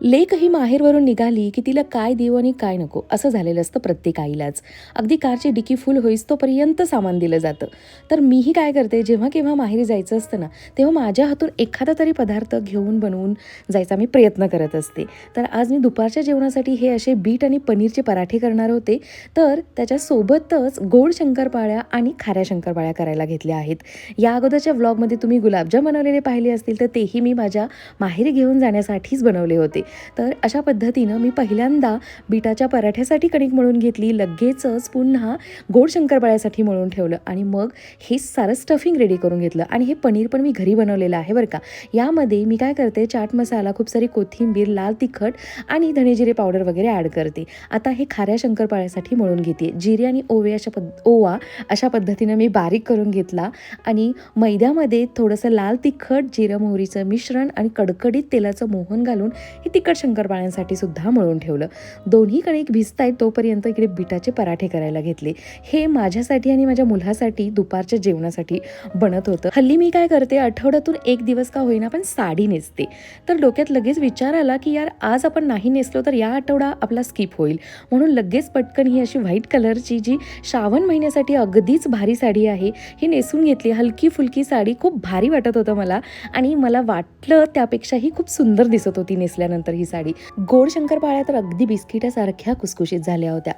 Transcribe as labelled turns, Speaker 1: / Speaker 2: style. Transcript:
Speaker 1: लेक ही माहेरवरून निघाली की तिला काय देऊ आणि काय नको असं झालेलं असतं प्रत्येक आईलाच. अगदी कारची डिकी फुल होईस तोपर्यंत सामान दिलं जातं. तर मीही काय करते, जेव्हा केव्हा माहेरी जायचं असतं ना, तेव्हा माझ्या हातून एखादा तरी पदार्थ घेऊन बनवून जायचा मी प्रयत्न करत असते. तर आज मी दुपारच्या जेवणासाठी हे असे बीट आणि पनीरचे पराठे करणार होते. तर त्याच्यासोबतच गोड शंकरपाळ्या आणि खाऱ्या शंकरपाळ्या करायला घेतल्या आहेत. या अगोदरच्या व्लॉगमध्ये तुम्ही गुलाबजाम बनवलेले पाहिले असतील, तर तेही मी माझ्या माहेरी घेऊन जाण्यासाठीच बनवले होते. तर अशा पद्धतीनं मी पहिल्यांदा बीटाच्या पराठ्यासाठी कणिक मळून घेतली, लगेचच पुन्हा गोड शंकरपाळ्यासाठी मळून ठेवलं आणि मग हे सारं स्टफिंग रेडी करून घेतलं. आणि हे पनीर पण मी घरी बनवलेलं आहे बरं का. यामध्ये मी काय करते, चाट मसाला, खूप सारी कोथिंबीर, लाल तिखट आणि धणेजिरे पावडर वगैरे ॲड करते. आता हे खाऱ्या शंकरपाळ्यासाठी मळून घेते. जिरे आणि ओवा अशा पद्धतीनं मी बारीक करून घेतला आणि मैद्यामध्ये थोडंसं लाल तिखट, जिरं मोहरीचं मिश्रण आणि कडकडीत तेलाचं मोहन घालून हे तिखट शंकरपाळ्यांसाठी सुद्धा मळून ठेवलं. दोन्ही कणिक भिजतायत तोपर्यंत इकडे बीटाचे पराठे करायला घेतले. हे माझ्यासाठी आणि माझ्या मुलासाठी दुपारच्या जेवणासाठी बनत होतं. हल्ली मी काय करते, आठवड्यातून एक दिवस का होईना पण साडी नेसते. तर डोक्यात लगेच विचार आला की यार, आज आपण नाही नेसलो तर या आठवडा आपला स्किप होईल. म्हणून लगेच पटकन ही अशी व्हाईट कलरची जी श्रावण महिन्यासाठी अगदीच भारी साडी आहे ही नेसून घेतली. हलकी फुलकी साडी, खूप भारी वाटत होतं मला आणि मला वाटलं त्यापेक्षाही खूप सुंदर दिसत होती नेसल्यानंतर ही साडी. गोड शंकरपाळ्या तर अगदी बिस्किटासारख्या खुसखुशीत झाल्या होत्या.